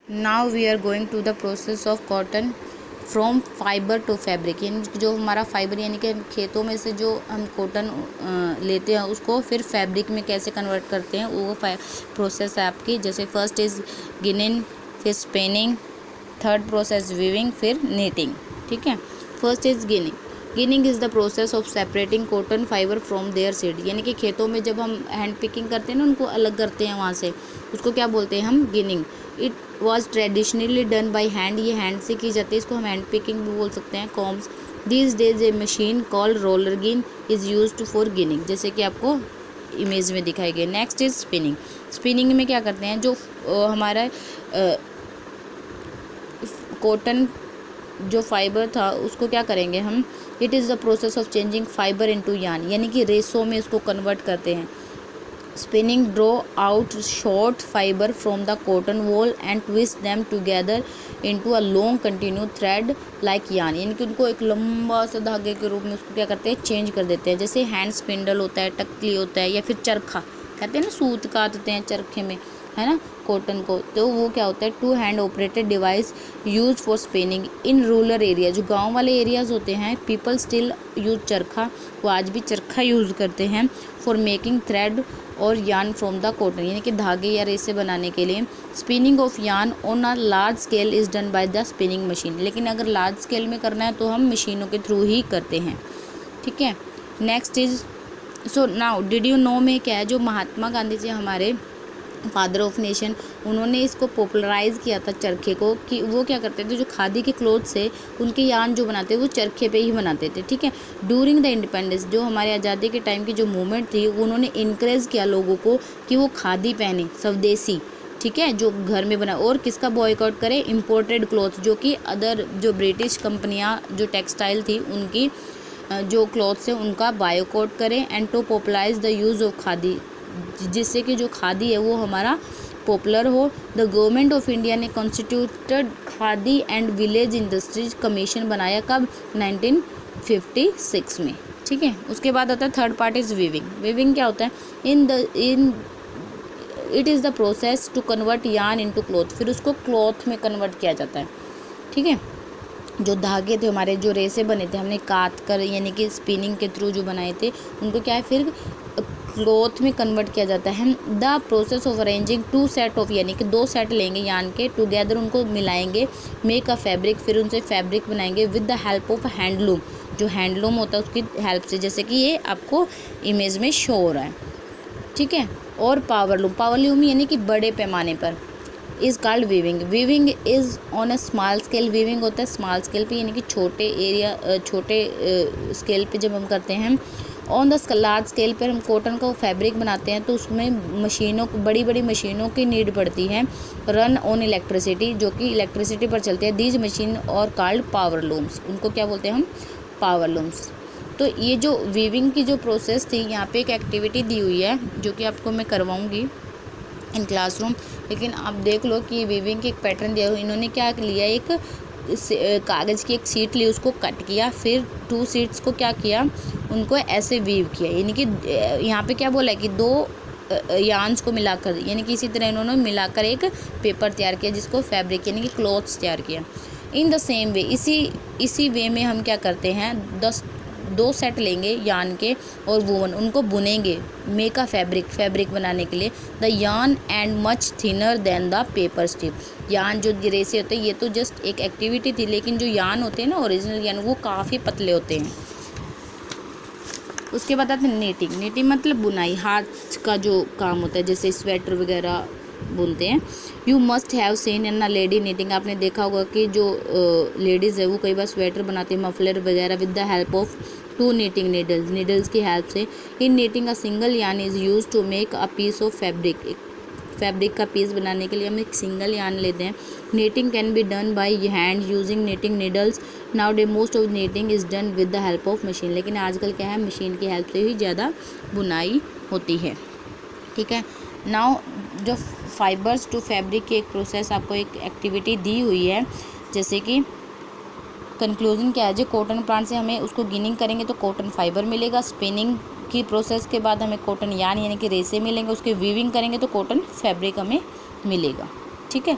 Now we are going to the process of cotton from fibre to fabric, यानी जो हमारा fibre यानी कि खेतों में से जो हम कॉटन लेते हैं उसको फिर फैब्रिक में कैसे कन्वर्ट करते हैं वो प्रोसेस है आपकी। जैसे फर्स्ट इज़ गिनिंग, फिर स्पिनिंग, थर्ड प्रोसेस वीविंग, फिर नीटिंग। ठीक है, first is ginning. Ginning is the process of separating cotton fibre from there seed, यानी कि खेतों में जब हम हैंड पिकिंग करते हैं ना, उनको अलग करते हैं वहाँ से, उसको क्या बोलते हैं हम, ginning. It was traditionally done by hand, ये हैंड से की जाती है, इसको हम हैंड पिकिंग भी बोल सकते हैं। Comes this days a machine called roller gin is used for ginning, जैसे कि आपको इमेज में दिखाई गई। Next is spinning. स्पिनिंग में क्या करते हैं, जो हमारा कॉटन जो फाइबर था उसको क्या करेंगे हम, it is the process of changing fibre into yarn, यानी कि रेसों में इसको कन्वर्ट करते हैं। Spinning draw out short fibre from the cotton wall and twist them together into a long continue thread like yarn, यानी कि उनको एक लंबा सा धागे के रूप में उसको क्या करते हैं, चेंज कर देते हैं। जैसे हैंड स्पिंडल होता है, टक्कली होता है, या फिर चरखा कहते हैं ना, सूत काटते हैं चरखे में, है ना, कॉटन को, तो वो क्या होता है, to hand operated device use for spinning in rural area. जो गांव वाले एरियाज होते हैं, पीपल स्टिल यूज चरखा, वो आज भी चरखा यूज़ करते हैं फॉर मेकिंग थ्रेड और यार्न फ्रॉम द कॉटन, यानी कि धागे या रेसे बनाने के लिए। Spinning of yarn on a large scale is done by the spinning machine, लेकिन अगर लार्ज स्केल में करना है तो हम मशीनों के थ्रू ही करते हैं। ठीक है, next is so now did you know में क्या है, जो महात्मा गांधी जी हमारे फादर ऑफ नेशन, उन्होंने इसको पॉपुलराइज किया था चरखे को, कि वो क्या करते थे, जो खादी के क्लोथ्स है उनके यार्न जो बनाते वो चरखे पे ही बनाते थे। ठीक है, ड्यूरिंग द इंडिपेंडेंस, जो हमारे आज़ादी के टाइम की जो मूवमेंट थी, उन्होंने इनक्रेज किया लोगों को कि वो खादी पहने, स्वदेशी, ठीक है, जो घर में बना, और किसका बॉयकॉट करें, इम्पोर्टेड क्लॉथ, जो कि अदर जो ब्रिटिश कंपनियाँ जो टेक्सटाइल थी उनकी जो क्लॉथ्स है उनका बायकॉट करें, and to popularise the use of khadi, जिससे कि जो खादी है वो हमारा पॉपुलर हो। द गवर्नमेंट ऑफ इंडिया ने constituted Khadi and Village Industries Commission बनाया, कब, 1956 में। ठीक है, उसके बाद आता है third part is weaving. Weaving क्या होता है, it is the process to convert yarn into cloth, फिर उसको क्लॉथ में कन्वर्ट किया जाता है। ठीक है, जो धागे थे हमारे, जो रेसे बने थे, हमने काट कर यानी कि स्पिनिंग के थ्रू जो बनाए थे, उनको क्या है फिर क्लॉथ में कन्वर्ट किया जाता है। The process of arranging to set of, यानी कि 2 सेट लेंगे यार्न के, टुगेदर उनको मिलाएंगे, मेक अ फैब्रिक, फिर उनसे फैब्रिक बनाएंगे with the help of handloom, जो हैंडलूम होता है उसकी हेल्प से, जैसे कि ये आपको इमेज में शो हो रहा है। ठीक है, और पावरलूम, पावरलूम यानी कि बड़े पैमाने पर, is called weaving. Weaving is on a small scale, weaving होता है स्मॉल स्केल पे, यानी कि छोटे एरिया, छोटे स्केल पे जब हम करते हैं। ऑन द लार्ज स्केल पर हम कॉटन का फैब्रिक बनाते हैं, तो उसमें मशीनों, बड़ी बड़ी मशीनों की नीड पड़ती है, रन ऑन इलेक्ट्रिसिटी, जो कि इलेक्ट्रिसिटी पर चलते हैं। दीज मशीन और कॉल्ड पावर लूम्स, उनको क्या बोलते हैं हम, पावर लूम्स। तो ये जो वीविंग की जो प्रोसेस थी, यहाँ पे एक एक्टिविटी दी हुई है जो कि आपको मैं करवाऊँगी इन क्लासरूम, लेकिन आप देख लो कि वीविंग की एक पैटर्न दिया हुआ। इन्होंने क्या लिया, एक कागज़ की एक शीट ली, उसको कट किया, फिर 2 शीट्स को क्या किया, उनको ऐसे वीव किया, यानी कि यहाँ पे क्या बोला है कि 2 यार्न्स को मिलाकर, यानी कि इसी तरह इन्होंने मिलाकर एक पेपर तैयार किया, जिसको फैब्रिक यानी कि क्लॉथ्स तैयार किया। इन द सेम वे, इसी वे में हम क्या करते हैं, 2 सेट लेंगे यार्न के और वूवन, उनको बुनेंगे, मेक अ फैब्रिक बनाने के लिए। The yarn and much thinner than the paper strip, yarn जो रेसे होते हैं, ये तो जस्ट एक एक्टिविटी थी, लेकिन जो यार्न होते हैं ना, ओरिजिनल यार्न, वो काफ़ी पतले होते हैं। उसके बाद आते हैं नीटिंग। नीटिंग मतलब बुनाई, हाथ का जो काम होता है, जैसे स्वेटर वगैरह बुनते हैं। You must have seen in a lady knitting, आपने देखा होगा कि जो लेडीज़ है वो कई बार स्वेटर बनाती है, मफलर वगैरह, with the help of 2 knitting needles की हेल्प से। In knitting a single yarn is use to make a piece of fabric का पीस बनाने के लिए हम एक सिंगल यार्न लेते हैं। Knitting can be done by hand using knitting needles. Nowadays most of knitting is done with the help of machine, लेकिन आजकल क्या है, मशीन की हेल्प से ही ज़्यादा बुनाई होती है। ठीक है, नाउ जो फाइबर्स टू फैब्रिक की एक प्रोसेस, आपको एक एक्टिविटी दी हुई है, जैसे कि कंक्लूजन क्या है, जो कॉटन प्लांट से हमें उसको गिनिंग करेंगे तो कॉटन फाइबर मिलेगा। स्पिनिंग की प्रोसेस के बाद हमें कॉटन यार्न यानी कि रेसे मिलेंगे, उसके वीविंग करेंगे तो कॉटन फैब्रिक हमें मिलेगा। ठीक है।